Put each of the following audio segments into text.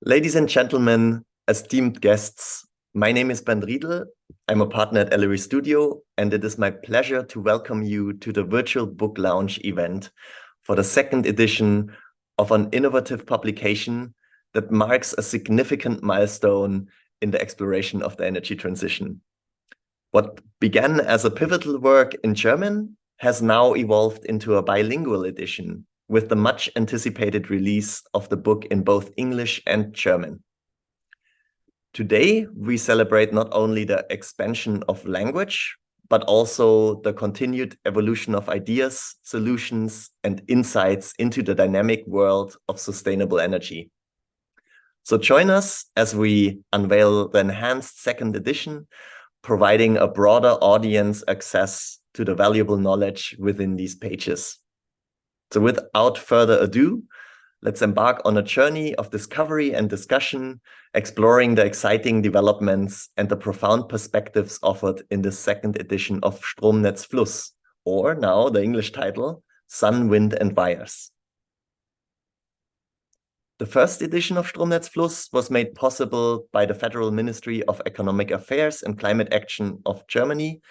Ladies and gentlemen, esteemed guests, my name is Ben Riedel. I'm a partner at Ellery Studio, and it is my pleasure to welcome you to the virtual book launch event for the second edition of an innovative publication that marks a significant milestone in the exploration of the energy transition. What began as a pivotal work in German has now evolved into a bilingual edition, with the much anticipated release of the book in both English and German. Today, we celebrate not only the expansion of language, but also the continued evolution of ideas, solutions, and insights into the dynamic world of sustainable energy. So join us as we unveil the enhanced second edition, providing a broader audience access to the valuable knowledge within these pages. So without further ado, let's embark on a journey of discovery and discussion, exploring the exciting developments and the profound perspectives offered in the second edition of Strom, Netz, Fluss, or now the English title, Sun, Wind and Wires. The first edition of Strom, Netz, Fluss was made possible by the Federal Ministry of Economic Affairs and Climate Action of Germany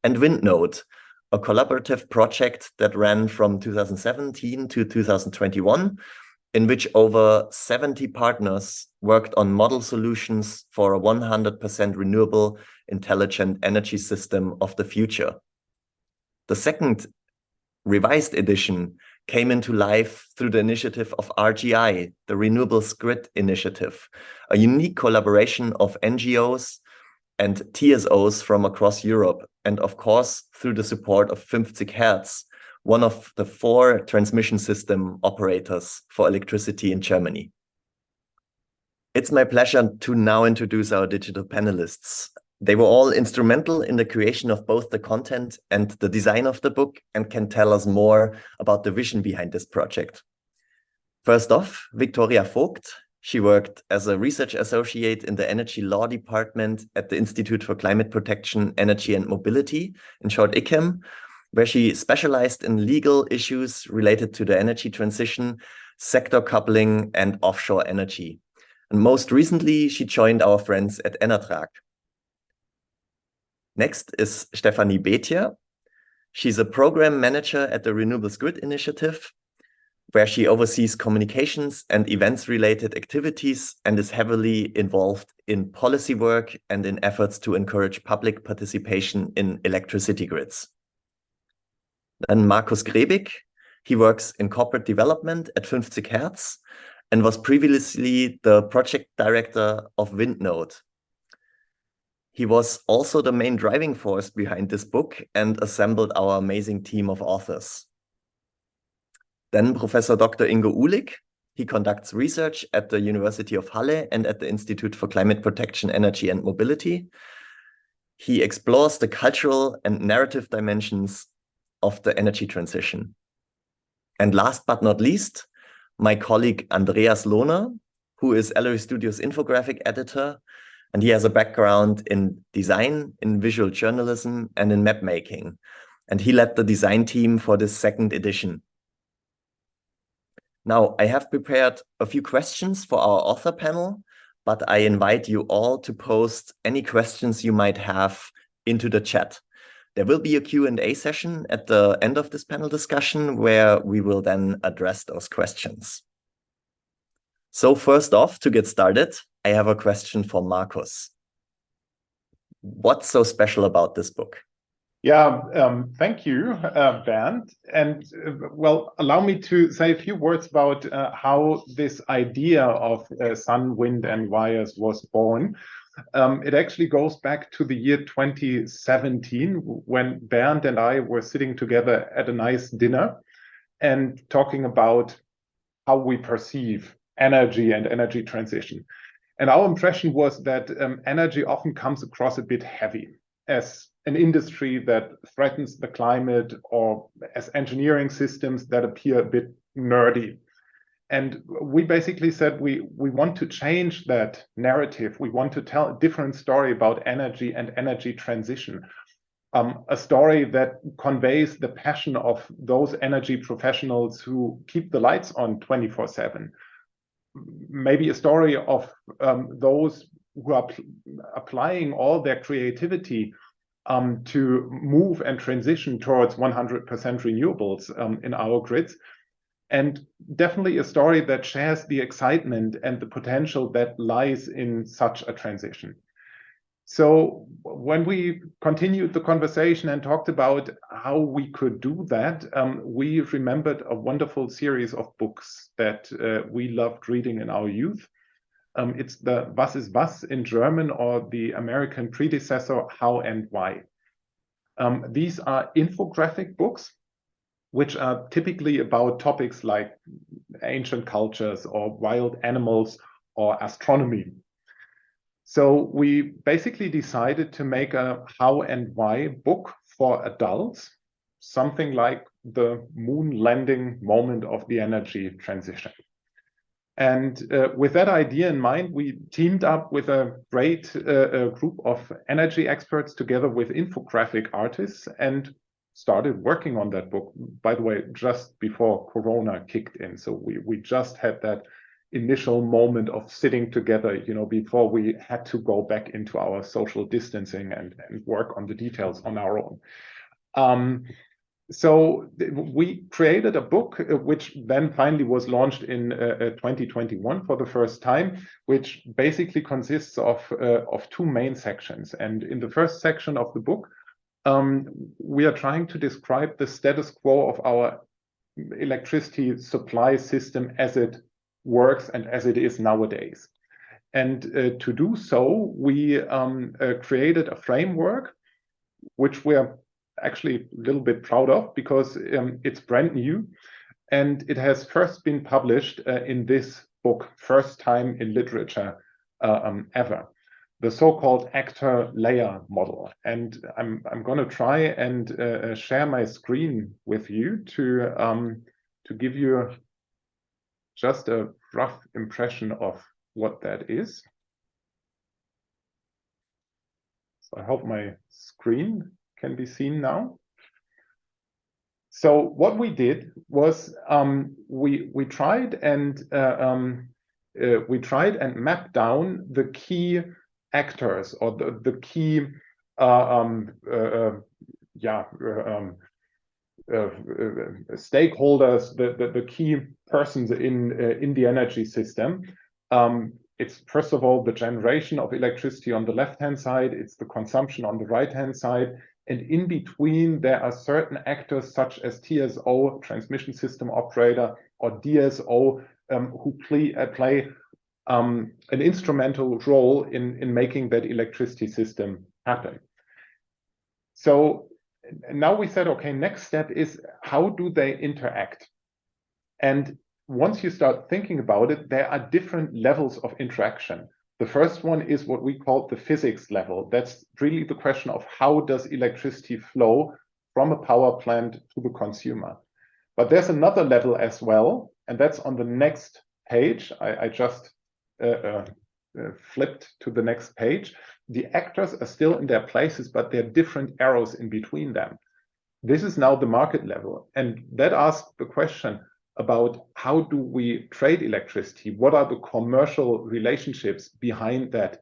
and WindNODE, a collaborative project that ran from 2017 to 2021, in which over 70 partners worked on model solutions for a 100% renewable, intelligent energy system of the future. The second revised edition came into life through the initiative of RGI, the Renewables Grid Initiative, a unique collaboration of NGOs and TSOs from across Europe, and of course, through the support of 50 Hertz, one of the 4 transmission system operators for electricity in Germany. It's my pleasure to now introduce our digital panelists. They were all instrumental in the creation of both the content and the design of the book and can tell us more about the vision behind this project. First off, Viktoria Vogt. She worked as a research associate in the Energy Law Department at the Institute for Climate Protection, Energy and Mobility, in short ICEM, where she specialized in legal issues related to the energy transition, sector coupling and offshore energy. And most recently, she joined our friends at Enertrag. Next is Stefanie Bethia. She's a program manager at the Renewables Grid Initiative, where she oversees communications and events-related activities and is heavily involved in policy work and in efforts to encourage public participation in electricity grids. Then Markus Grebig. He works in corporate development at 50 Hertz and was previously the project director of WindNODE. He was also the main driving force behind this book and assembled our amazing team of authors. Then Professor Dr. Ingo Uhlig. He conducts research at the University of Halle and at the Institute for Climate Protection, Energy and Mobility. He explores the cultural and narrative dimensions of the energy transition. And last but not least, my colleague Andreas Lohner, who is Ellery Studio's infographic editor, and he has a background in design, in visual journalism, and in map making. And he led the design team for this second edition. Now, I have prepared a few questions for our author panel, but I invite you all to post any questions you might have into the chat. There will be a Q&A session at the end of this panel discussion where we will then address those questions. So first off, to get started, I have a question for Markus. What's so special about this book? Yeah, thank you, Bernd. And well, allow me to say a few words about how this idea of Sun, Wind and Wires was born. It actually goes back to the year 2017 when Bernd and I were sitting together at a nice dinner and talking about how we perceive energy and energy transition. And our impression was that energy often comes across a bit heavy as an industry that threatens the climate or as engineering systems that appear a bit nerdy. And we basically said we want to change that narrative. We want to tell a different story about energy and energy transition. A story that conveys the passion of those energy professionals who keep the lights on 24/7. maybe a story of those who are applying all their creativity to move and transition towards 100% renewables in our grids. And definitely a story that shares the excitement and the potential that lies in such a transition. So when we continued the conversation and talked about how we could do that, we remembered a wonderful series of books that we loved reading in our youth. It's the Was ist was in German, or the American predecessor, How and Why. These are infographic books, which are typically about topics like ancient cultures or wild animals or astronomy. So we basically decided to make a How and Why book for adults, something like the moon landing moment of the energy transition. And with that idea in mind, we teamed up with a great group of energy experts together with infographic artists and started working on that book, by the way, just before Corona kicked in. So we just had that initial moment of sitting together, you know, before we had to go back into our social distancing and work on the details on our own. So we created a book, which then finally was launched in 2021 for the first time, which basically consists of two main sections. And in the first section of the book, we are trying to describe the status quo of our electricity supply system as it works and as it is nowadays. And to do so, we created a framework, which we're actually a little bit proud of, because it's brand new and it has first been published in this book, first time in literature ever, the so-called actor layer model. And I'm going to try and share my screen with you to give you just a rough impression of what that is. So I hope my screen can be seen now. So what we did was we tried and mapped down the key actors, or the key stakeholders, the key persons in the energy system. It's first of all the generation of electricity on the left-hand side, it's the consumption on the right-hand side, and in between there are certain actors such as TSO, transmission system operator, or DSO, who play an instrumental role in making that electricity system happen. So now we said, okay, next step is, how do they interact? And once you start thinking about it, there are different levels of interaction. The first one is what we call the physics level. That's really the question of how does electricity flow from a power plant to the consumer. But there's another level as well, and that's on the next page. I just flipped to the next page. The actors are still in their places, but there are different arrows in between them. This is now the market level, and that asks the question about how do we trade electricity? What are the commercial relationships behind that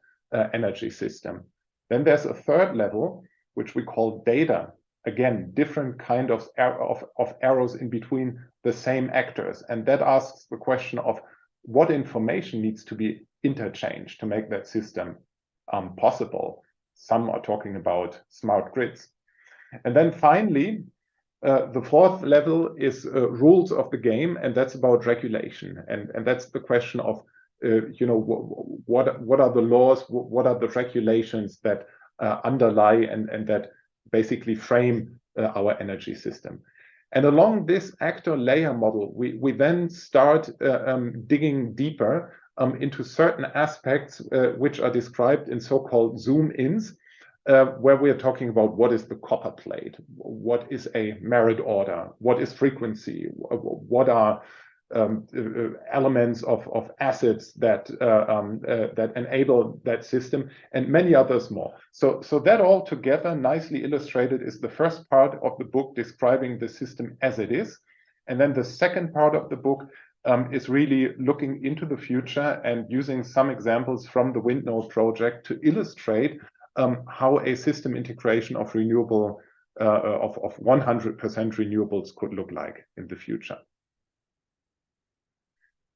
energy system? Then there's a third level, which we call data. Again, different kind of arrows in between the same actors. And that asks the question of what information needs to be interchanged to make that system possible. Some are talking about smart grids. And then finally, the fourth level is rules of the game, and that's about regulation. And that's the question of, what are the laws, what are the regulations that underlie and that basically frame our energy system. And along this actor layer model, we then start digging deeper into certain aspects which are described in so-called zoom-ins, where we are talking about what is the copper plate, what is a merit order, what is frequency, what are elements of assets that enable that system, and many others more. So that all together, nicely illustrated, is the first part of the book describing the system as it is. And then the second part of the book is really looking into the future and using some examples from the WindNODE project to illustrate how a system integration of renewable of 100% renewables could look like in the future.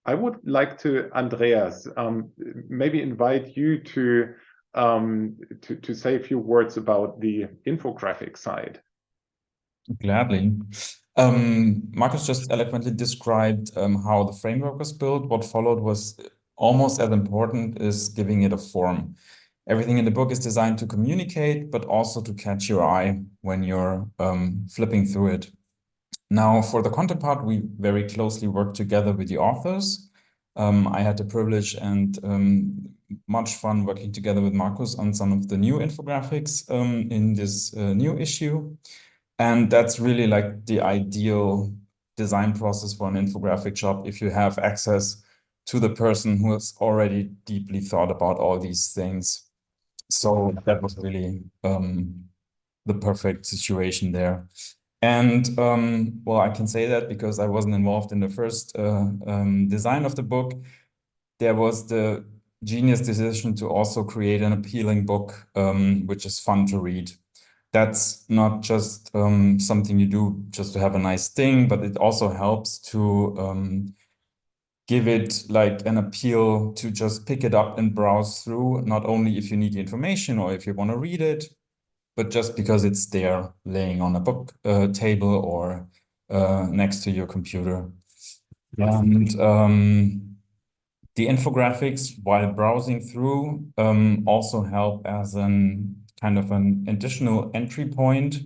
I would like to, Andreas, maybe invite you to say a few words about the infographic side. Gladly. Marcus just eloquently described how the framework was built. What followed was almost as important is giving it a form. Everything in the book is designed to communicate, but also to catch your eye when you're flipping through it. Now, for the content part, we very closely worked together with the authors. I had the privilege and much fun working together with Marcus on some of the new infographics in this new issue. And that's really like the ideal design process for an infographic job if you have access to the person who has already deeply thought about all these things. So that was really the perfect situation there. And well, I can say that because I wasn't involved in the first design of the book. There was the genius decision to also create an appealing book, which is fun to read. That's not just something you do just to have a nice thing, but it also helps to give it like an appeal to just pick it up and browse through, not only if you need the information or if you want to read it, but just because it's there laying on a book table or next to your computer. And the infographics, while browsing through, also help as an kind of an additional entry point.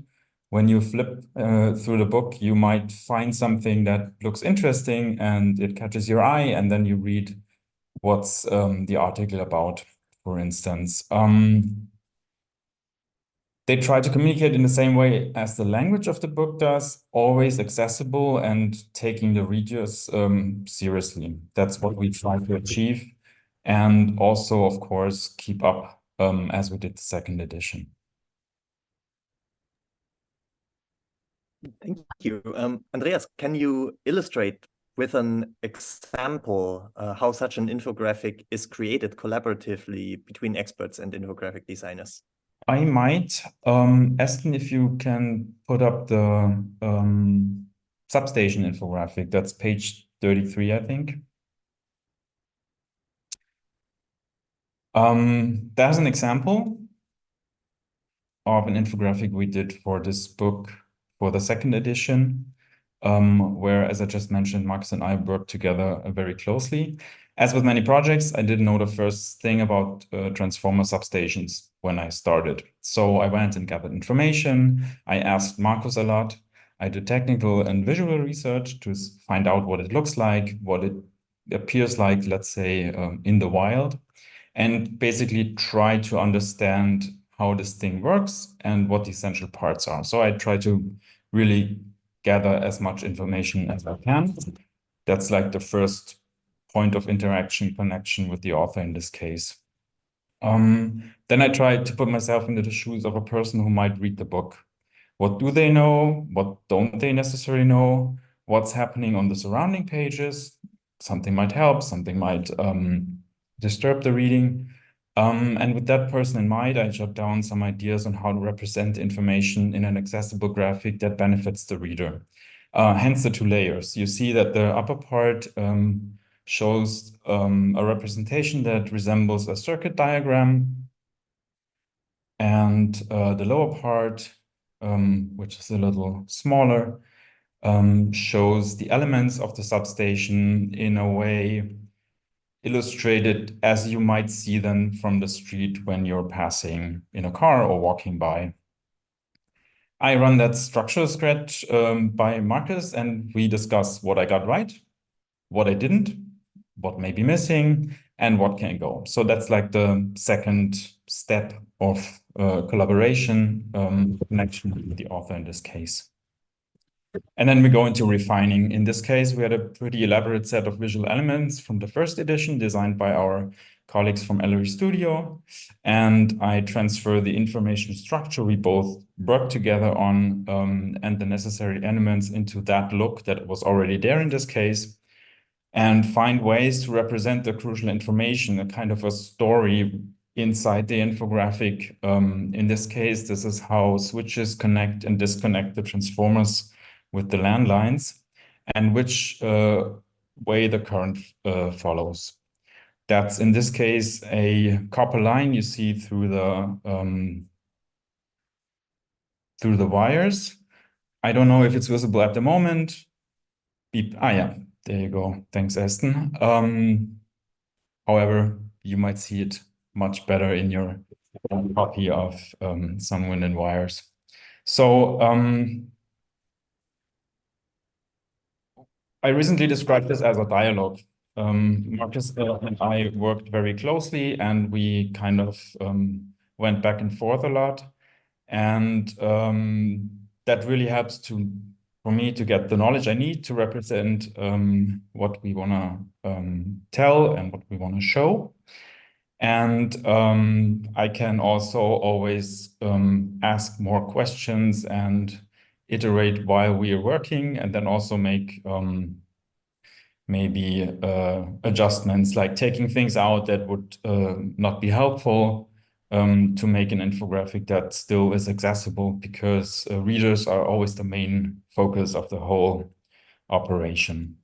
When you flip through the book, you might find something that looks interesting and it catches your eye, and then you read what's the article about, for instance. They try to communicate in the same way as the language of the book does, always accessible and taking the readers seriously. That's what we try to achieve. And also, of course, keep up as we did the second edition. Thank you. Andreas, can you illustrate with an example how such an infographic is created collaboratively between experts and infographic designers? I might. Aston, if you can put up the substation infographic, that's page 33, I think. There's an example of an infographic we did for this book for the second edition, where, as I just mentioned, Marcus and I worked together very closely. As with many projects, I didn't know the first thing about transformer substations when I started. So I went and gathered information. I asked Marcus a lot. I did technical and visual research to find out what it looks like, what it appears like, let's say, in the wild, and basically try to understand how this thing works and what the essential parts are. So I try to really gather as much information as I can. That's like the first point of interaction, connection with the author in this case. Then I tried to put myself into the shoes of a person who might read the book. What do they know? What don't they necessarily know? What's happening on the surrounding pages? Something might help, something might disturb the reading. And with that person in mind, I jot down some ideas on how to represent information in an accessible graphic that benefits the reader. Hence the two layers. You see that the upper part shows a representation that resembles a circuit diagram. And the lower part, which is a little smaller, shows the elements of the substation in a way illustrated as you might see them from the street when you're passing in a car or walking by. I run that structural sketch by Marcus, and we discuss what I got right, what I didn't, what may be missing, and what can go. So that's like the second step of collaboration, connection with the author in this case. And then we go into refining. In this case, we had a pretty elaborate set of visual elements from the first edition designed by our colleagues from Ellery Studio. And I transfer the information structure we both worked together on and the necessary elements into that look that was already there in this case. and find ways to represent the crucial information, a kind of a story inside the infographic. In this case, this is how switches connect and disconnect the transformers with the landlines, and which way the current follows. That's, in this case, a copper line you see through the wires. I don't know if it's visible at the moment. Yeah, there you go. Thanks, Aston. However, you might see it much better in your copy of Sun, Wind and Wires. So I recently described this as a dialogue. Marcus and I worked very closely, and we kind of went back and forth a lot. And that really helps for me to get the knowledge I need to represent what we want to tell and what we want to show. And I can also always ask more questions and iterate while we are working, and then also make maybe adjustments, like taking things out that would not be helpful, to make an infographic that still is accessible, because readers are always the main focus of the whole operation.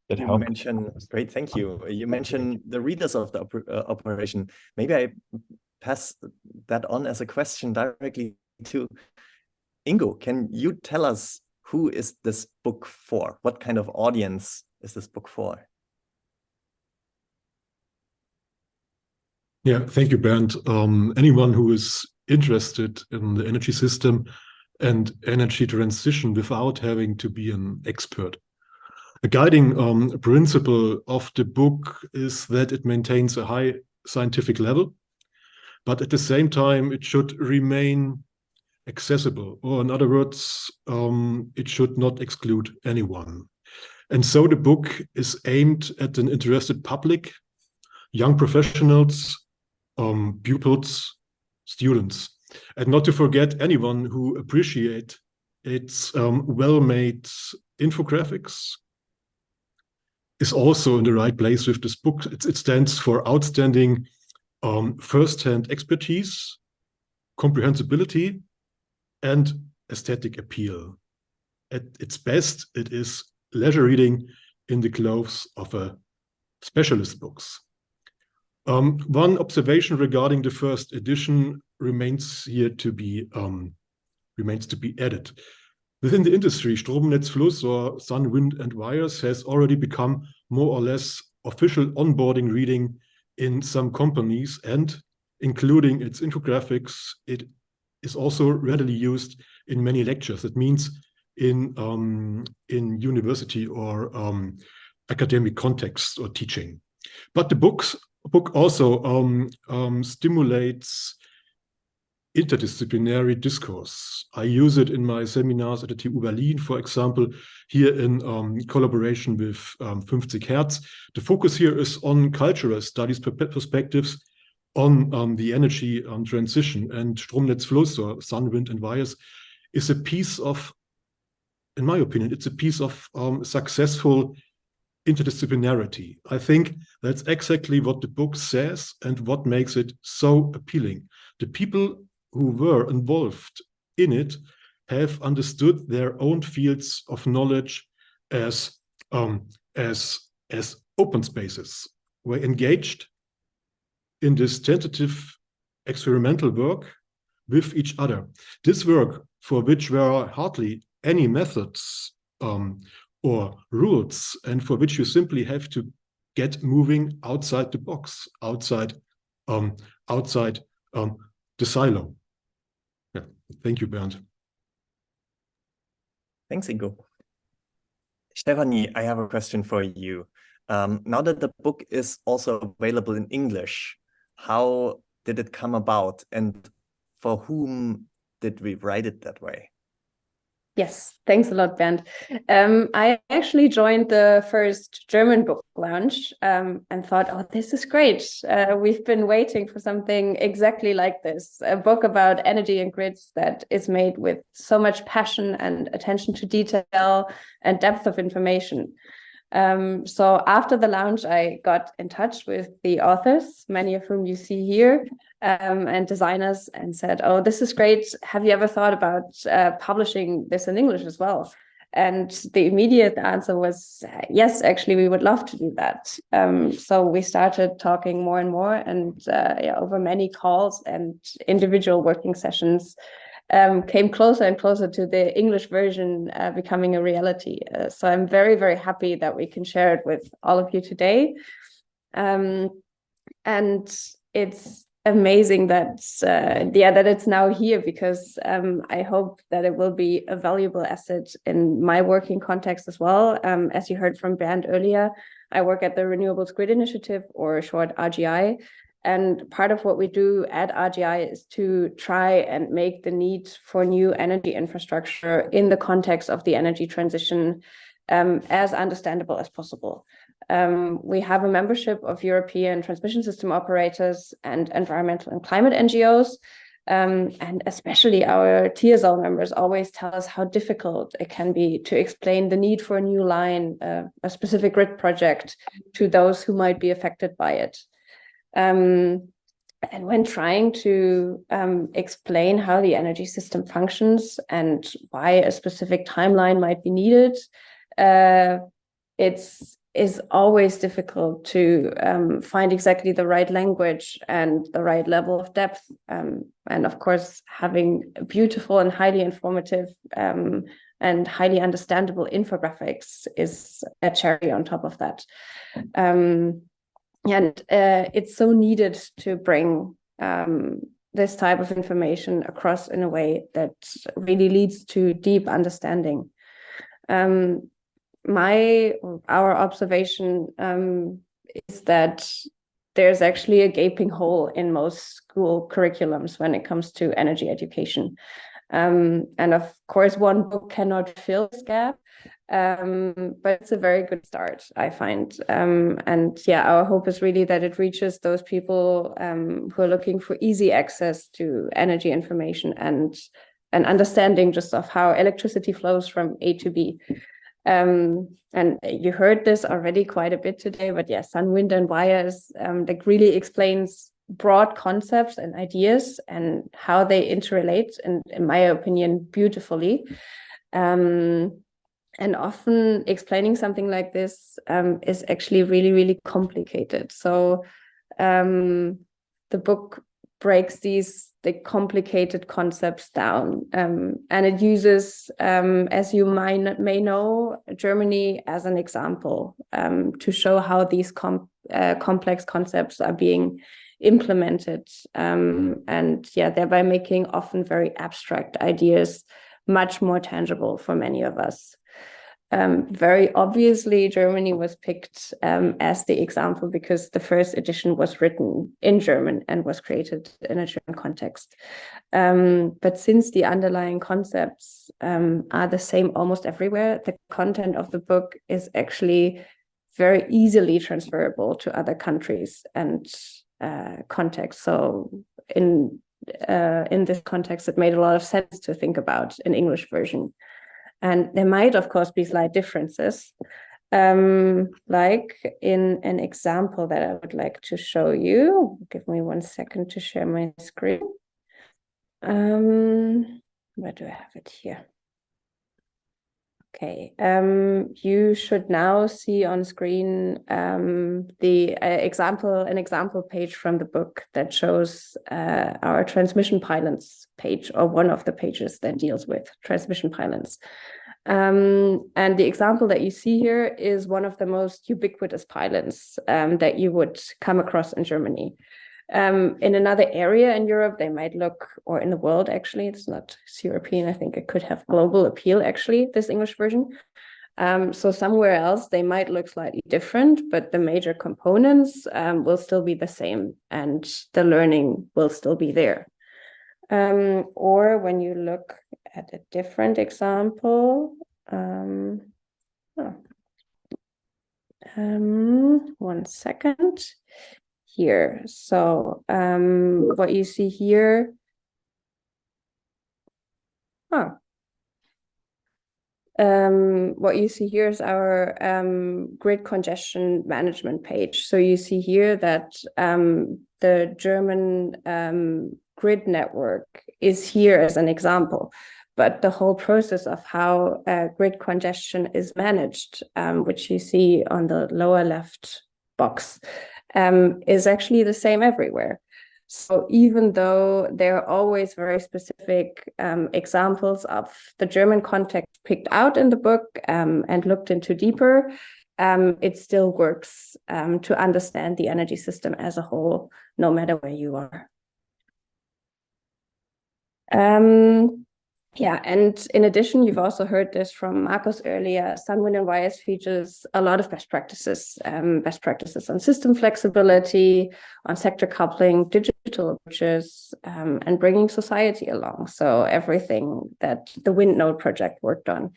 That You helped. mentioned, great, thank you. You mentioned the readers of the operation. Maybe I pass that on as a question directly to Ingo. Can you tell us, who is this book for? What kind of audience is this book for? Yeah, thank you, Bernd. Anyone who is interested in the energy system and energy transition without having to be an expert. A guiding principle of the book is that it maintains a high scientific level, but at the same time, it should remain accessible, or in other words, it should not exclude anyone. And so the book is aimed at an interested public, young professionals, pupils, students, and not to forget anyone who appreciate its well-made infographics is also in the right place with this book. It stands for outstanding first-hand expertise, comprehensibility, and aesthetic appeal. At its best, it is leisure reading in the clothes of a specialist books. One observation regarding the first edition remains to be added. Within the industry, Strom, Netz, Fluss, or Sun, Wind and Wires has already become more or less official onboarding reading in some companies, and including its infographics, it is also readily used in many lectures. That means in university or academic context or teaching. But the book also stimulates interdisciplinary discourse. I use it in my seminars at the TU Berlin, for example, here in collaboration with 50 Hertz. The focus here is on cultural studies perspectives on the energy transition, and Strom, Netz, Fluss, or Sun, Wind and Wires, is a piece of, in my opinion, it's a piece of successful interdisciplinarity. I think that's exactly what the book says and what makes it so appealing. The people who were involved in it have understood their own fields of knowledge as open spaces. We're engaged in this tentative experimental work with each other. This work, for which there are hardly any methods or rules, and for which you simply have to get moving outside the box, outside the silo. Yeah, thank you, Bernd. Thanks, Ingo. Stephanie, I have a question for you. Now that the book is also available in English, how did it come about, and for whom did we write it that way? Yes, thanks a lot, Bernd. I actually joined the first German book launch and thought, oh, this is great. We've been waiting for something exactly like this, a book about energy and grids that is made with so much passion and attention to detail and depth of information. So after the launch, I got in touch with the authors, many of whom you see here, and designers, and said, oh, this is great. Have you ever thought about publishing this in English as well? And the immediate answer was, yes, actually, we would love to do that. So we started talking more and more, and over many calls and individual working sessions, came closer and closer to the English version becoming a reality. So I'm very, very happy that we can share it with all of you today. And it's amazing that that it's now here, because I hope that it will be a valuable asset in my working context as well. As you heard from Bernd earlier, I work at the Renewables Grid Initiative, or short RGI. And part of what we do at RGI is to try and make the need for new energy infrastructure in the context of the energy transition as understandable as possible. We have a membership of European transmission system operators and environmental and climate NGOs. And especially our TSO members always tell us how difficult it can be to explain the need for a new line, a specific grid project, to those who might be affected by it. And when trying to explain how the energy system functions and why a specific timeline might be needed, it's always difficult to find exactly the right language and the right level of depth. And of course, having beautiful and highly informative and highly understandable infographics is a cherry on top of that. And it's so needed to bring this type of information across in a way that really leads to deep understanding. Our observation is that there's actually a gaping hole in most school curriculums when it comes to energy education. And of course, one book cannot fill this gap. But it's a very good start, I find. And yeah, our hope is really that it reaches those people who are looking for easy access to energy information and an understanding just of how electricity flows from A to B. And you heard this already quite a bit today, but yeah, Sun, Wind and Wires like really explains broad concepts and ideas and how they interrelate, and in my opinion, beautifully. And often explaining something like this is actually really, really complicated. So the book breaks these complicated concepts down, and it uses, as you may know, Germany as an example to show how these complex concepts are being implemented, and yeah, thereby making often very abstract ideas much more tangible for many of us. Very obviously, Germany was picked as the example because the first edition was written in German and was created in a German context. But since the underlying concepts are the same almost everywhere, the content of the book is actually very easily transferable to other countries and contexts. So in this context, it made a lot of sense to think about an English version. And there might, of course, be slight differences, like in an example that I would like to show you. Give me 1 second to share my screen. Where do I have it here? Okay, you should now see on screen the an example page from the book that shows our transmission pylons page, or one of the pages that deals with transmission pylons. And the example that you see here is one of the most ubiquitous pylons that you would come across in Germany. In another area in Europe, they might look, or in the world, actually, it's not European. I think it could have global appeal, actually, this English version. So somewhere else, they might look slightly different, but the major components will still be the same, and the learning will still be there. Or when you look at a different example, one second here. So what you see here, what you see here is our grid congestion management page. So you see here that the German grid network is here as an example, but the whole process of how grid congestion is managed, which you see on the lower left box, is actually the same everywhere. So even though there are always very specific examples of the German context picked out in the book and looked into deeper, it still works to understand the energy system as a whole, no matter where you are. Yeah, and in addition, you've also heard this from Markus earlier, Sun, Wind and Wires features a lot of best practices on system flexibility, on sector coupling, digital approaches, and bringing society along. So everything that the WindNODE project worked on.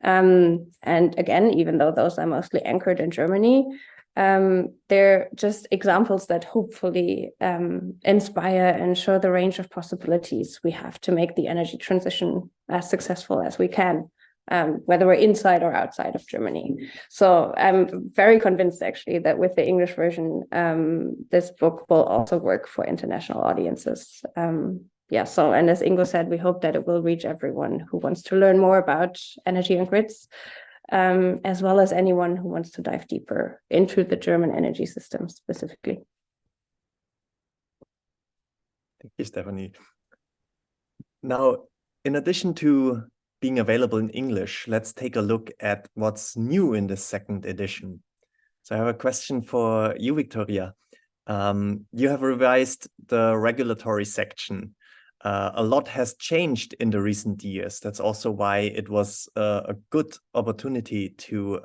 And again, even though those are mostly anchored in Germany, they're just examples that hopefully inspire and show the range of possibilities we have to make the energy transition as successful as we can, whether we're inside or outside of Germany. So I'm very convinced actually that with the English version, this book will also work for international audiences. Yeah, so, and as Ingo said, we hope that it will reach everyone who wants to learn more about energy and grids, as well as anyone who wants to dive deeper into the German energy system specifically. Thank you, Stephanie. Now, in addition to being available in English, let's take a look at what's new in the second edition. So I have a question for you, Victoria. You have revised the regulatory section. A lot has changed in the recent years. That's also why it was a good opportunity to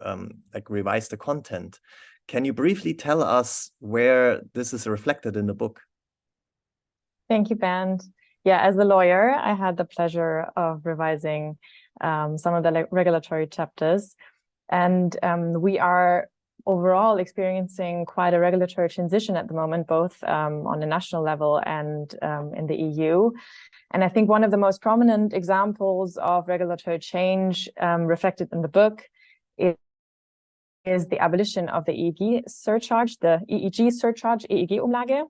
revise the content. Can you briefly tell us where this is reflected in the book? Thank you, Bernd. Yeah, as a lawyer, I had the pleasure of revising some of the regulatory chapters. And we are overall experiencing quite a regulatory transition at the moment, both on a national level and in the EU. And I think one of the most prominent examples of regulatory change reflected in the book is the abolition of the EEG surcharge, the EEG surcharge, EEG-Umlage.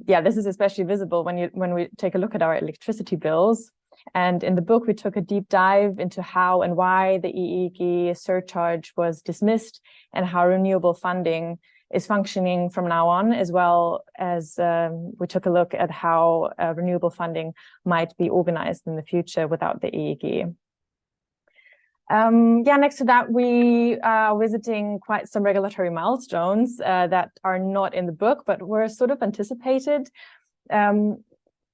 Yeah, this is especially visible when we take a look at our electricity bills. And in the book, we took a deep dive into how and why the EEG surcharge was dismissed and how renewable funding is functioning from now on, as well as we took a look at how renewable funding might be organized in the future without the EEG. Yeah, next to that, we are visiting quite some regulatory milestones that are not in the book, but were sort of anticipated. For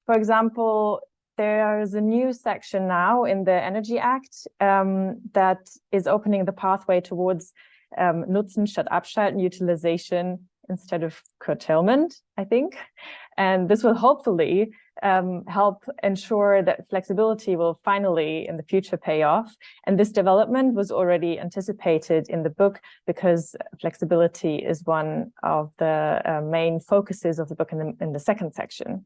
example, there's a new section now in the Energy Act that is opening the pathway towards Nutzen statt Abschalten, utilization instead of curtailment, I think. And this will hopefully help ensure that flexibility will finally in the future pay off. And this development was already anticipated in the book because flexibility is one of the main focuses of the book in the second section.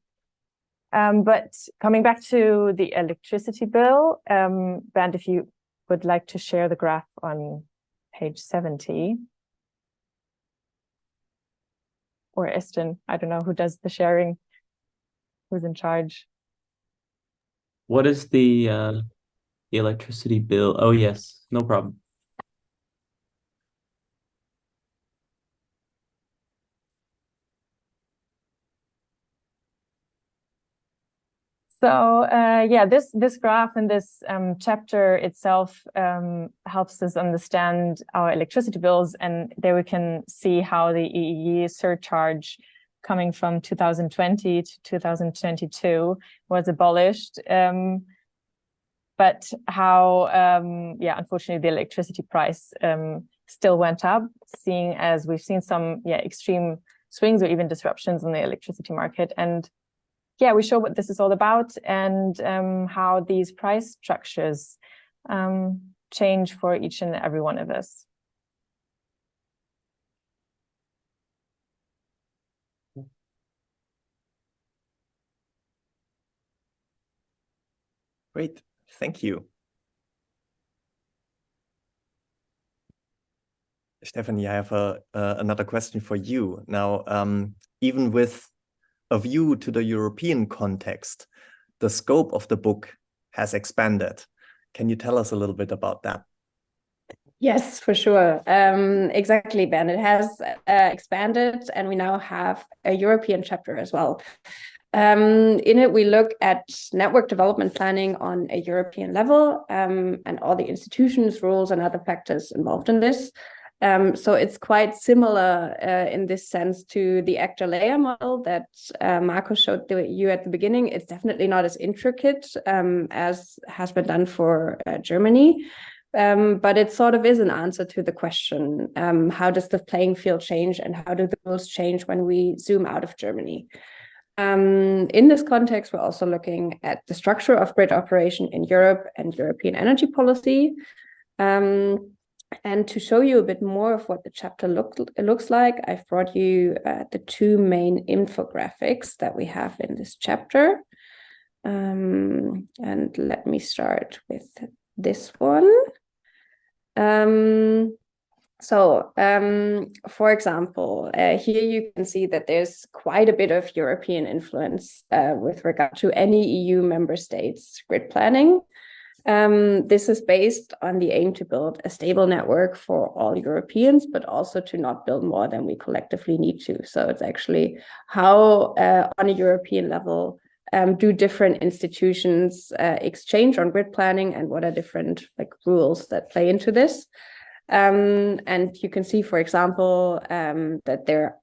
But coming back to the electricity bill, Bernd, if you would like to share the graph on page 70. Or Eston, I don't know who does the sharing, who's in charge. What is the electricity bill? Oh, yes, no problem. So yeah, this graph and this chapter itself helps us understand our electricity bills, and there we can see how the EEG surcharge coming from 2020 to 2022 was abolished, but how yeah, unfortunately the electricity price still went up, seeing as we've seen some extreme swings or even disruptions in the electricity market. And yeah, we show what this is all about and how these price structures change for each and every one of us. Great, thank you. Stephanie, I have another question for you. Now, even with a view to the European context, the scope of the book has expanded. Can you tell us a little bit about that? Yes, for sure. Exactly, Ben. It has expanded, and we now have a European chapter as well. In it, we look at network development planning on a European level and all the institutions, rules, and other factors involved in this. So it's quite similar in this sense to the actor layer model that Markus showed you at the beginning. It's definitely not as intricate as has been done for Germany, but it sort of is an answer to the question, how does the playing field change and how do the rules change when we zoom out of Germany? In this context, we're also looking at the structure of grid operation in Europe and European energy policy. And to show you a bit more of what the chapter looks like, I've brought you the two main infographics that we have in this chapter. And let me start with this one. For example, here you can see that there's quite a bit of European influence with regard to any EU member states grid planning. This is based on the aim to build a stable network for all Europeans, but also to not build more than we collectively need to. So it's actually how on a European level do different institutions exchange on grid planning and what are different rules that play into this. And you can see, for example, that there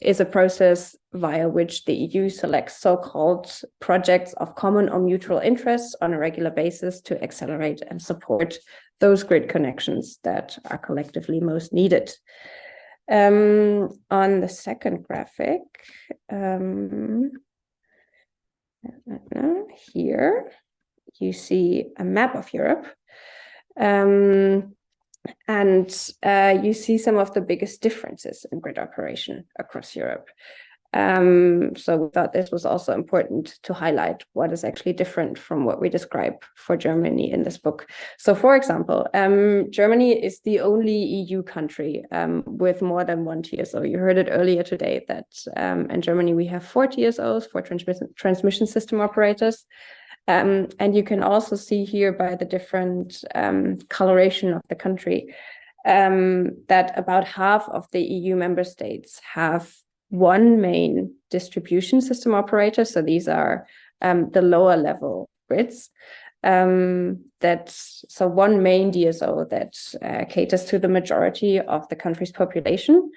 is a process via which the EU selects so-called projects of common or mutual interest on a regular basis to accelerate and support those grid connections that are collectively most needed. On the second graphic, here you see a map of Europe. And you see some of the biggest differences in grid operation across Europe. So we thought this was also important to highlight what is actually different from what we describe for Germany in this book. So for example, Germany is the only EU country with more than one TSO. You heard it earlier today that in Germany we have 4 TSOs, 4 transmission system operators. And you can also see here by the different coloration of the country that about half of the EU member states have one main distribution system operator. So these are the lower level grids. So one main DSO that caters to the majority of the country's population.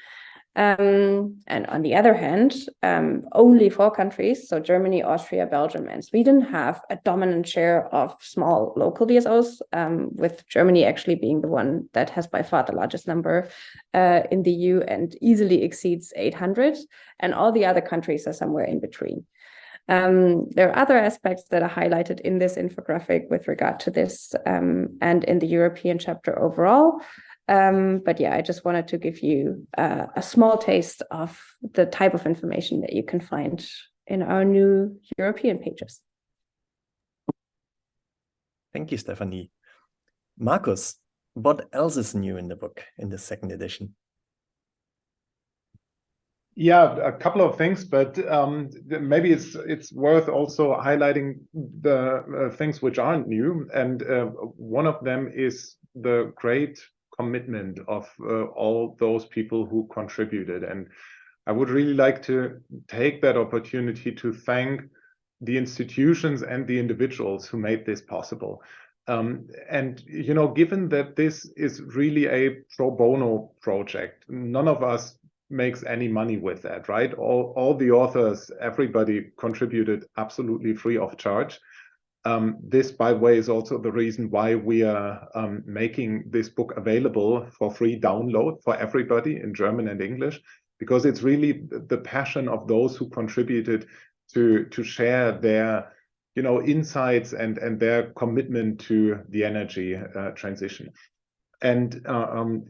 And on the other hand, only 4 countries, so Germany, Austria, Belgium, and Sweden, have a dominant share of small local DSOs, with Germany actually being the one that has by far the largest number in the EU and easily exceeds 800, and all the other countries are somewhere in between. There are other aspects that are highlighted in this infographic with regard to this and in the European chapter overall. But yeah, I just wanted to give you a small taste of the type of information that you can find in our new European pages. Thank you, Stephanie. Markus, what else is new in the book in the second edition? Yeah, a couple of things, but maybe it's worth also highlighting the things which aren't new. And one of them is the great commitment of all those people who contributed. And I would really like to take that opportunity to thank the institutions and the individuals who made this possible. And, you know, given that this is really a pro bono project, none of us makes any money with that, right? All the authors, everybody contributed absolutely free of charge. This, by the way, is also the reason why we are making this book available for free download for everybody in German and English, because it's really the passion of those who contributed to share their insights and their commitment to the energy transition. And given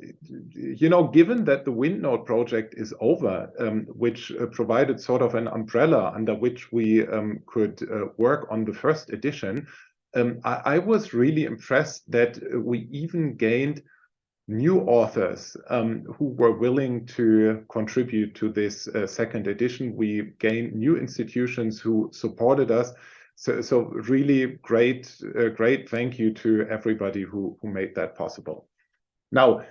that the WindNODE project is over, which provided sort of an umbrella under which we could work on the first edition, I was really impressed that we even gained new authors who were willing to contribute to this second edition. We gained new institutions who supported us. So really great thank you to everybody who made that possible. Now,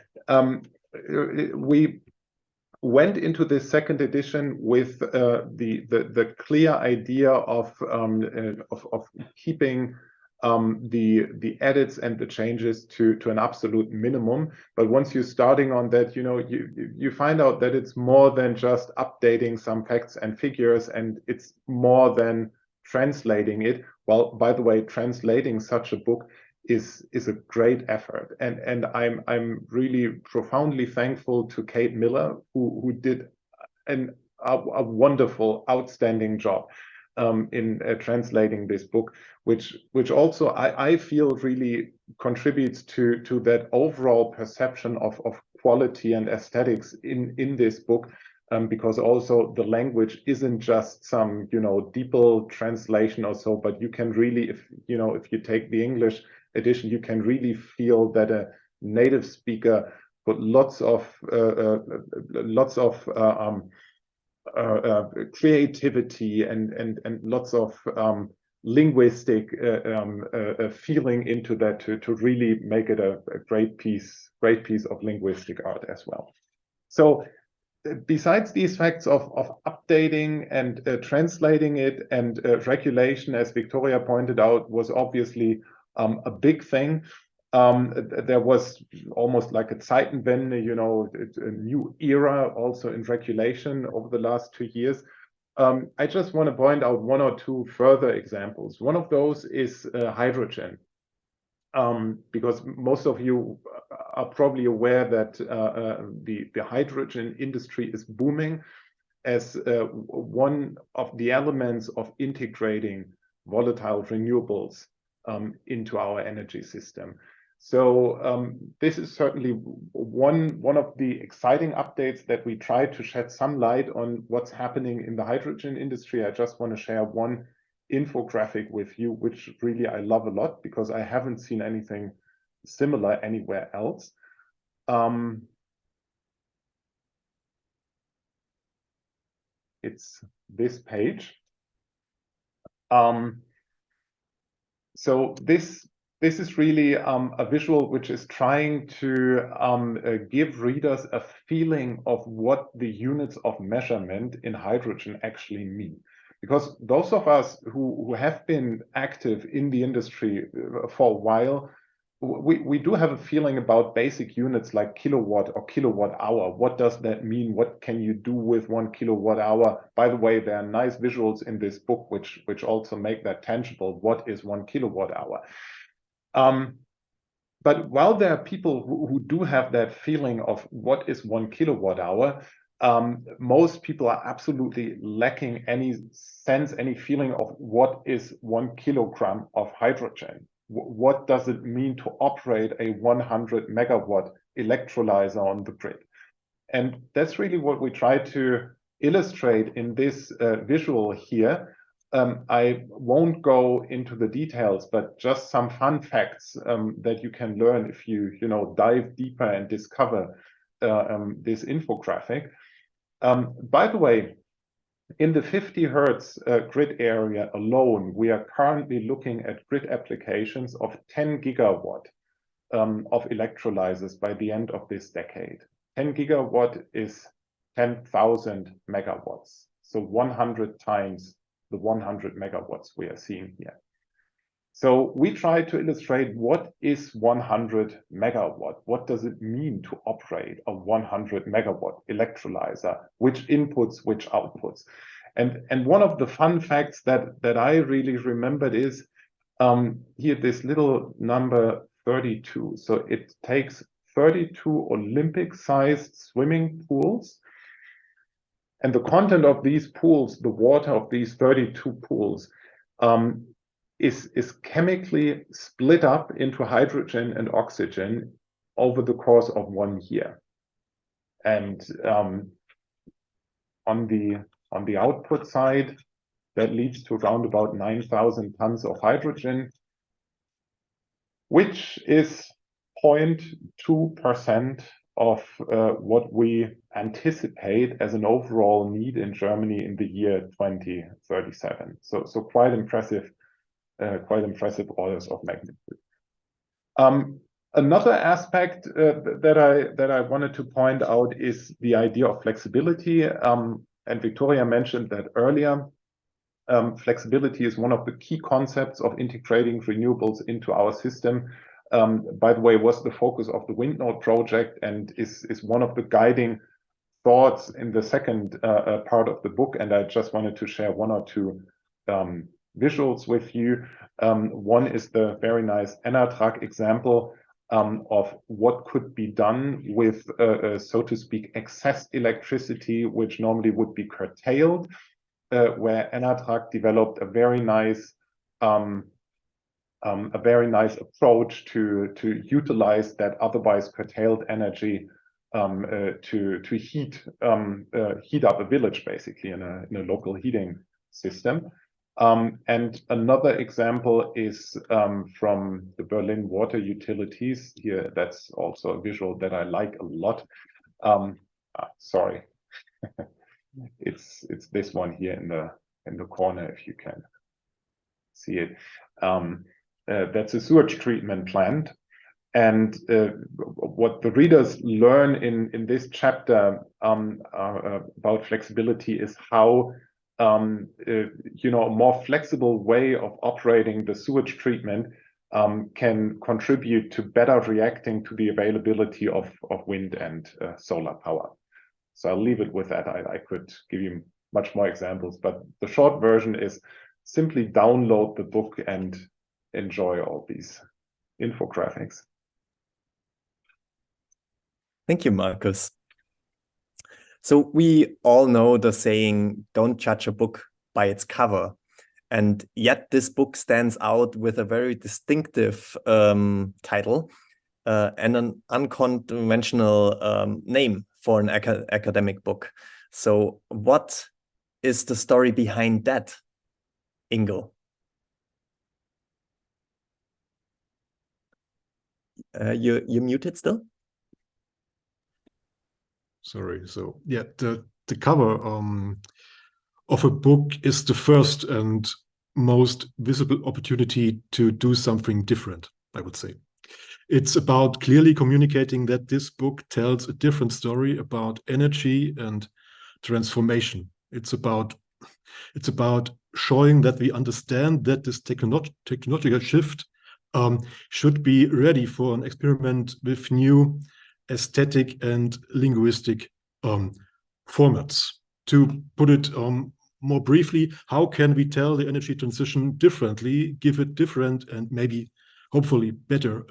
we went into this second edition with the clear idea of keeping the edits and the changes to an absolute minimum. But once you're starting on that, you find out that it's more than just updating some facts and figures, and it's more than translating it. Well, by the way, translating such a book is a great effort, and I'm really profoundly thankful to Kate Miller, who did a wonderful, outstanding job in translating this book, which also I feel really contributes to that overall perception of quality and aesthetics in this book, because also the language isn't just some DeepL translation or so, but you can really, if you take the English edition, you can really feel that a native speaker put lots of creativity and lots of linguistic feeling into that to really make it a great piece of linguistic art as well. So besides these facts of updating and translating it, and regulation, as Victoria pointed out, was obviously a big thing. There was almost like a Zeitenwende, a new era also in regulation over the last 2 years. I just want to point out one or two further examples. One of those is hydrogen, because most of you are probably aware that the hydrogen industry is booming as one of the elements of integrating volatile renewables into our energy system. So this is certainly one of the exciting updates that we try to shed some light on what's happening in the hydrogen industry. I just want to share one infographic with you, which really I love a lot because I haven't seen anything similar anywhere else. It's this page. So this is really a visual which is trying to give readers a feeling of what the units of measurement in hydrogen actually mean. Because those of us who have been active in the industry for a while, we do have a feeling about basic units like kilowatt or kilowatt hour. What does that mean? What can you do with 1 kilowatt hour? By the way, there are nice visuals in this book which also make that tangible. What is 1 kilowatt hour? But while there are people who do have that feeling of what is 1 kilowatt hour, most people are absolutely lacking any sense, any feeling of what is 1 kilogram of hydrogen. What does it mean to operate a 100 megawatt electrolyzer on the grid? And that's really what we try to illustrate in this visual here. I won't go into the details, but just some fun facts that you can learn if you dive deeper and discover this infographic. By the way, in the 50 Hertz grid area alone, we are currently looking at grid applications of 10 gigawatt of electrolyzers by the end of this decade. 10 gigawatt is 10,000 megawatts, so 100 times the 100 megawatts we are seeing here. So we try to illustrate what is 100 megawatt. What does it mean to operate a 100 megawatt electrolyzer? Which inputs, which outputs? And one of the fun facts that I really remembered is here this little number 32. So it takes 32 Olympic-sized swimming pools And the content of these pools, the water of these 32 pools, is chemically split up into hydrogen and oxygen over the course of 1 year. And on the output side, that leads to around about 9,000 tons of hydrogen, which is 0.2% of what we anticipate as an overall need in Germany in the year 2037. So quite impressive orders of magnitude. Another aspect that I wanted to point out is the idea of flexibility. And Victoria mentioned that earlier. Flexibility is one of the key concepts of integrating renewables into our system. By the way, was the focus of the WindNODE project and is one of the guiding thoughts in the second part of the book. And I just wanted to share 1 or 2 visuals with you. One is the very nice ENERTRAG example of what could be done with, so to speak, excess electricity, which normally would be curtailed, where ENERTRAG developed a very nice approach to utilize that otherwise curtailed energy to heat up a village, basically in a local heating system. And another example is from the Berlin water utilities. Here, that's also a visual that I like a lot. Sorry, it's this one here in the corner, if you can see it. That's a sewage treatment plant. And what the readers learn in this chapter about flexibility is how a more flexible way of operating the sewage treatment can contribute to better reacting to the availability of wind and solar power. So I'll leave it with that. I could give you much more examples, but the short version is simply download the book and enjoy all these infographics. Thank you, Markus. So we all know the saying, don't judge a book by its cover. And yet this book stands out with a very distinctive title and an unconventional name for an academic book. So what is the story behind that, Ingo? You're muted still? Sorry. So yeah, the cover of a book is the first and most visible opportunity to do something different, I would say. It's about clearly communicating that this book tells a different story about energy and transformation. It's about showing that we understand that this technological shift should be ready for an experiment with new aesthetic and linguistic formats. To put it more briefly, how can we tell the energy transition differently, give it different and maybe hopefully better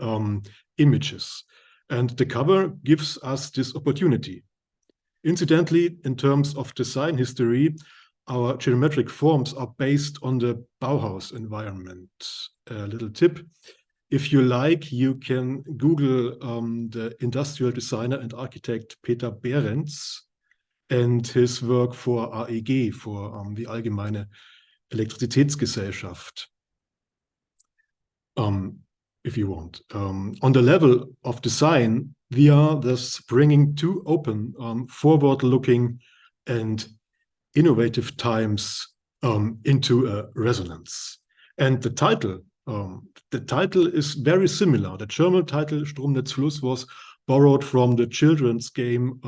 images? And the cover gives us this opportunity. Incidentally, in terms of design history, our geometric forms are based on the Bauhaus environment. A little tip: if you like, you can Google the industrial designer and architect Peter Behrens and his work for AEG, for the Allgemeine Elektrizitätsgesellschaft, if you want. On the level of design, we are thus bringing 2 open, forward-looking and innovative times into a resonance. And the title is very similar. The German title, Strom, Netz, Fluss, was borrowed from the children's game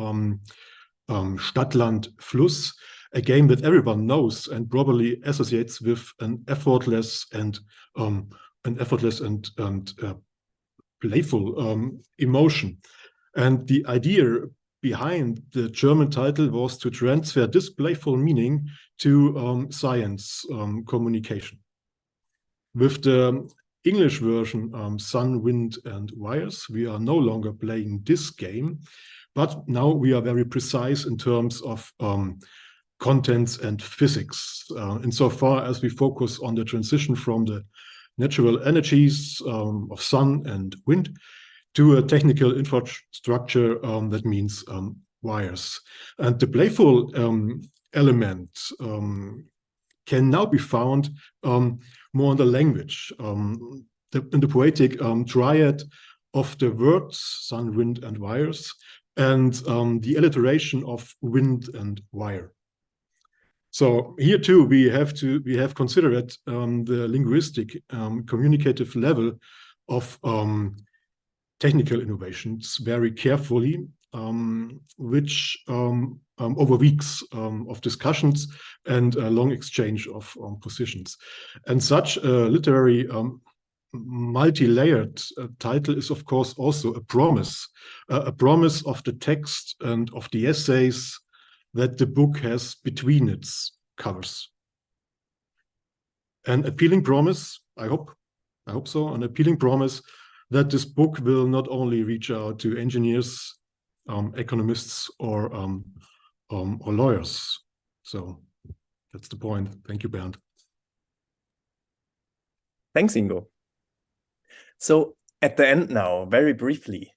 Stadt, Land, Fluss, a game that everyone knows and probably associates with an effortless and playful emotion. And the idea behind the German title was to transfer this playful meaning to science communication. With the English version, Sun, Wind and Wires, we are no longer playing this game, but now we are very precise in terms of contents and physics, insofar as we focus on the transition from the natural energies of sun and wind to a technical infrastructure that means wires. And the playful element can now be found more in the language, in the poetic triad of the words sun, wind, and wires, and the alliteration of wind and wire. So here too we have considered the linguistic communicative level of technical innovations very carefully, which over weeks of discussions and a long exchange of positions. And such a literary multi-layered title is of course also a promise of the text and of the essays that the book has between its covers. An appealing promise, I hope so, an appealing promise that this book will not only reach out to engineers, economists, or lawyers. So that's the point. Thank you, Bernd. Thanks, Ingo. So at the end now, very briefly,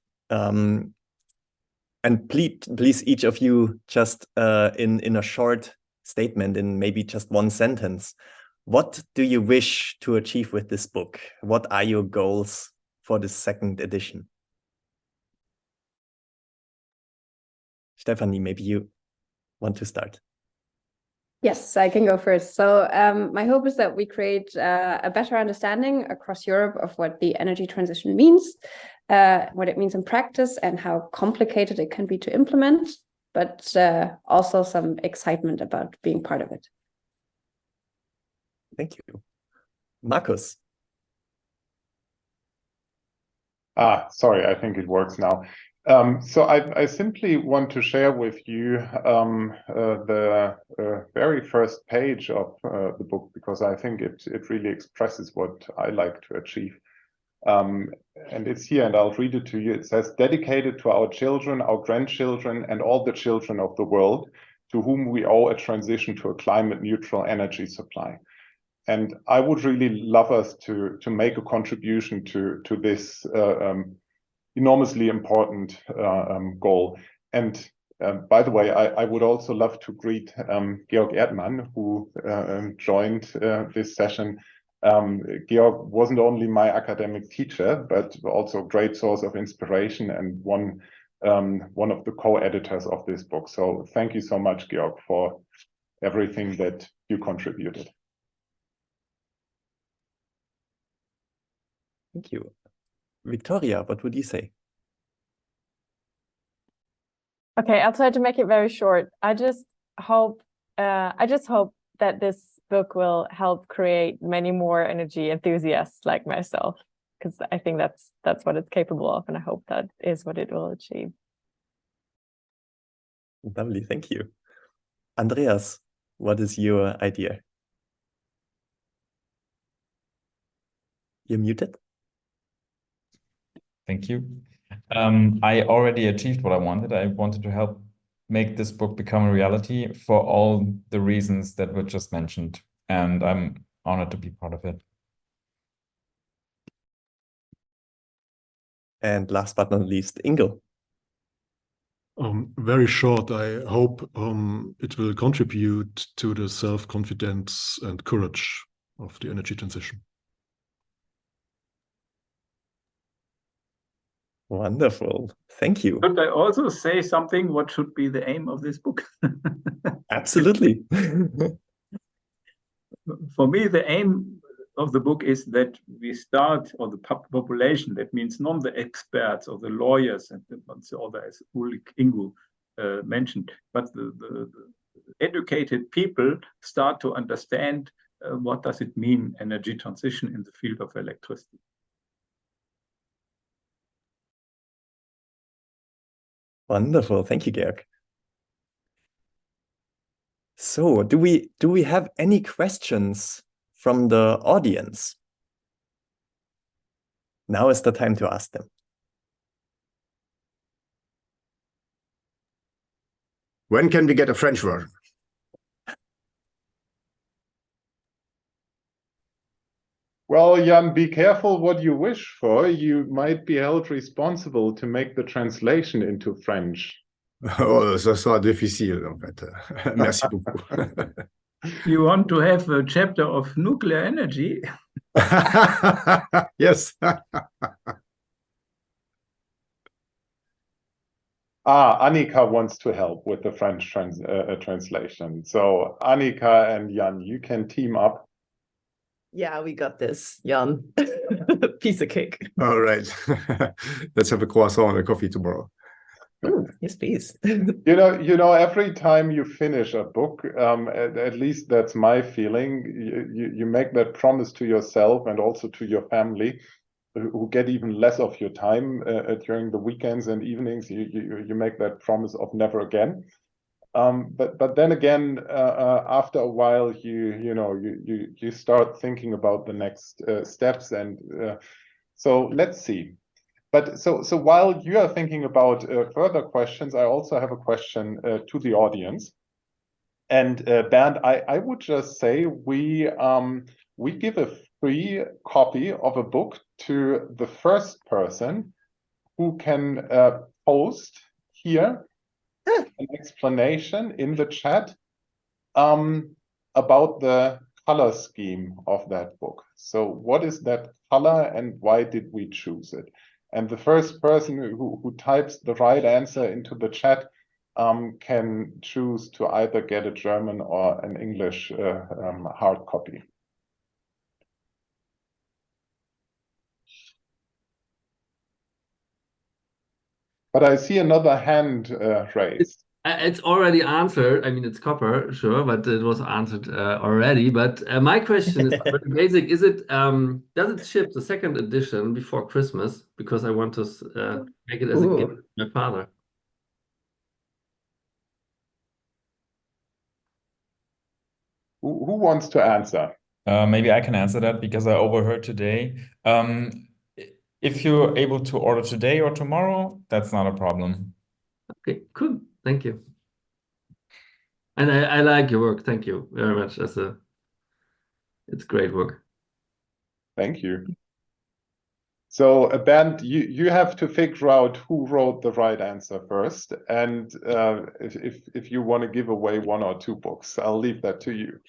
and please, each of you, just in a short statement, in maybe just one sentence, what do you wish to achieve with this book? What are your goals for this second edition? Stephanie, maybe you want to start. Yes, I can go first. So my hope is that we create a better understanding across Europe of what the energy transition means, what it means in practice, and how complicated it can be to implement, but also some excitement about being part of it. Thank you. Markus. Sorry, I think it works now. So I simply want to share with you the very first page of the book, because I think it really expresses what I like to achieve. And it's here, and I'll read it to you. It says, dedicated to our children, our grandchildren, and all the children of the world, to whom we owe a transition to a climate-neutral energy supply. And I would really love us to make a contribution to this enormously important goal. And by the way, I would also love to greet Georg Erdmann, who joined this session. Georg wasn't only my academic teacher, but also a great source of inspiration and one of the co-editors of this book. So thank you so much, Georg, for everything that you contributed. Thank you. Victoria, what would you say? Okay, I'll try to make it very short. I just hope that this book will help create many more energy enthusiasts like myself, because I think that's what it's capable of, and I hope that is what it will achieve. Lovely, thank you. Andreas, what is your idea? You're muted. Thank you. I already achieved what I wanted. I wanted to help make this book become a reality for all the reasons that were just mentioned, and I'm honored to be part of it. And last but not least, Ingo. Very short. I hope it will contribute to the self-confidence and courage of the energy transition. Wonderful. Thank you. Could I also say something? What should be the aim of this book? Absolutely. For me, the aim of the book is that we start, or the population, that means not the experts or the lawyers and the other, as Ingo mentioned, but the educated people start to understand what does it mean, energy transition in the field of electricity. Wonderful. Thank you, Georg. So do we have any questions from the audience? Now is the time to ask them. When can we get a French version? Well, Jan, be careful what you wish for. You might be held responsible to make the translation into French. Oh, ça sera difficile, en fait. Merci beaucoup. You want to have a chapter of nuclear energy? Yes. Annika wants to help with the French translation. So Annika and Jan, you can team up. Yeah, we got this, Jan. Piece of cake. All right. Let's have a croissant and a coffee tomorrow. Ooh, yes, please. You know, every time you finish a book, at least that's my feeling, you make that promise to yourself and also to your family, who get even less of your time during the weekends and evenings. You make that promise of never again. But then again, after a while, you start thinking about the next steps, and so let's see. But so while you are thinking about further questions, I also have a question to the audience. And Bernd, I would just say we give a free copy of a book to the first person who can post here an explanation in the chat about the color scheme of that book. So what is that color and why did we choose it? And the first person who types the right answer into the chat can choose to either get a German or an English hard copy. But I see another hand raised. It's already answered. I mean, it's copper, sure, but it was answered already. But my question is very basic. Is it does it ship the second edition before Christmas? Because I want to make it as a gift to my father. Who wants to answer? Maybe I can answer that because I overheard today. If you're able to order today or tomorrow, that's not a problem. Okay, cool. Thank you. And I like your work. Thank you very much. It's great work. Thank you. So Bernd, you have to figure out who wrote the right answer first, and if you want to give away one or two books, I'll leave that to you.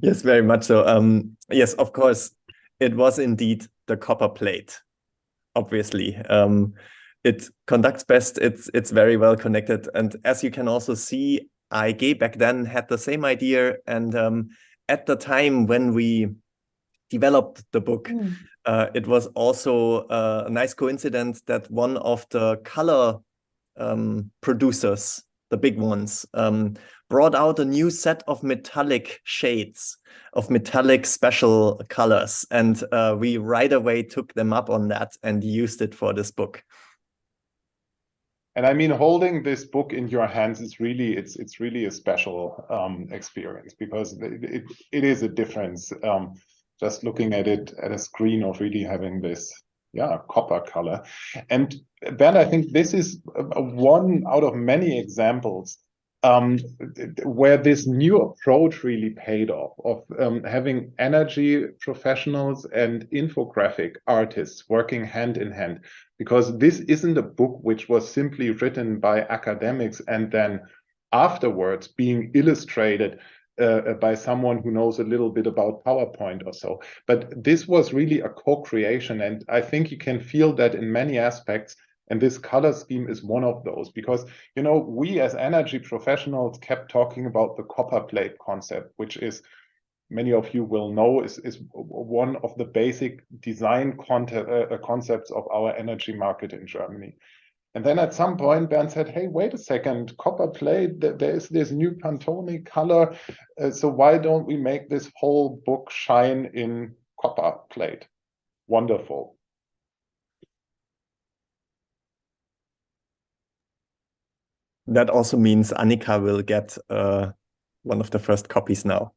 Yes, very much so. Yes, of course, it was indeed the copper plate. Obviously, it conducts best. It's very well connected, and as you can also see, IAG back then had the same idea, and at the time when we developed the book, it was also a nice coincidence that one of the color producers, the big ones, brought out a new set of metallic shades, of metallic special colors, and we right away took them up on that and used it for this book. And I mean, holding this book in your hands is really, it's really a special experience, because it is a difference. Just looking at it at a screen of really having this, copper color. And Bernd, I think this is one out of many examples where this new approach really paid off, of having energy professionals and infographic artists working hand in hand. Because this isn't a book which was simply written by academics and then afterwards being illustrated by someone who knows a little bit about PowerPoint or so. But this was really a co-creation, and I think you can feel that in many aspects, and this color scheme is one of those, because, you know, we as energy professionals kept talking about the copper plate concept, which is, many of you will know, is one of the basic design concepts of our energy market in Germany. And then at some point, Bernd said, hey, wait a second, copper plate, there is this new Pantone color. So why don't we make this whole book shine in copper plate? Wonderful. That also means Annika will get one of the first copies now.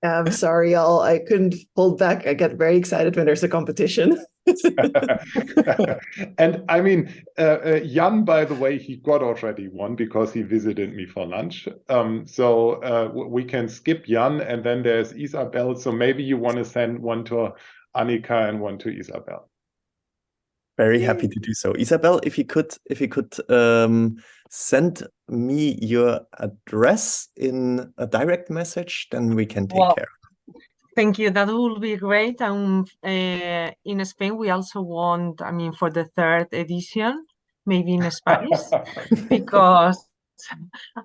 I'm sorry, y'all. I couldn't hold back. I get very excited when there's a competition. And I mean, Jan, by the way, he got already one because he visited me for lunch. So we can skip Jan, and then there's Isabel. So maybe you want to send one to Annika and one to Isabel. Very happy to do so. Isabel, if you could send me your address in a direct message, then we can take care. Thank you. That will be great. In Spain, we also want, I mean, for the third edition, maybe in Spanish, because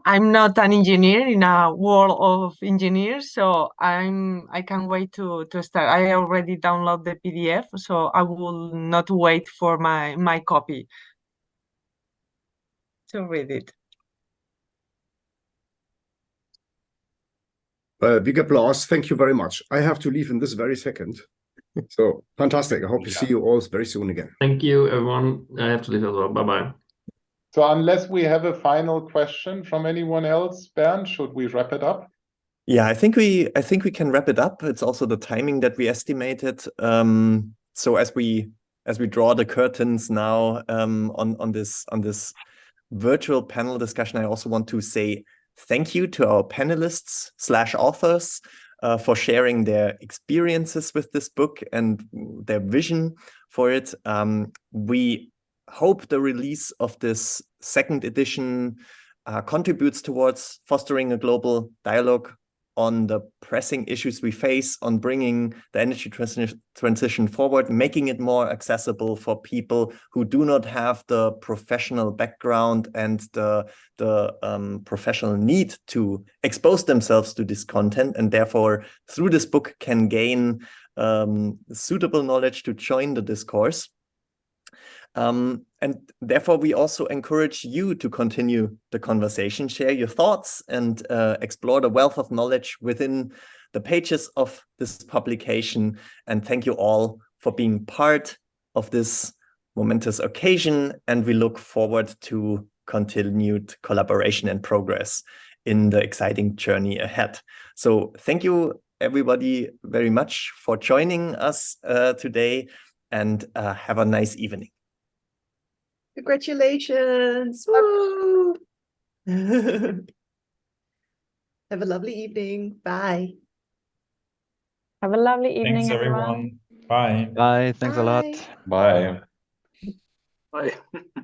I'm not an engineer in a world of engineers, so I can't wait to start. I already download the PDF, so I will not wait for my copy to read it. Big applause. Thank you very much. I have to leave in this very second. So fantastic. I hope to see you all very soon again. Thank you, everyone. I have to leave as well. Bye-bye. So unless we have a final question from anyone else, Bernd, should we wrap it up? Yeah, I think we can wrap it up. It's also the timing that we estimated. So as we draw the curtains now on this virtual panel discussion, I also want to say thank you to our panelists / authors for sharing their experiences with this book and their vision for it. We hope the release of this second edition contributes towards fostering a global dialogue on the pressing issues we face, on bringing the energy transition forward, making it more accessible for people who do not have the professional background and the professional need to expose themselves to this content, and therefore through this book can gain suitable knowledge to join the discourse. And therefore, we also encourage you to continue the conversation, share your thoughts, and explore the wealth of knowledge within the pages of this publication. And thank you all for being part of this momentous occasion. And we look forward to continued collaboration and progress in the exciting journey ahead. So thank you, everybody, very much for joining us today, and have a nice evening. Congratulations. Woo. Have a lovely evening. Bye. Have a lovely evening, Thanks, everyone. Bye. Bye. Thanks a lot. Bye. Bye. Bye.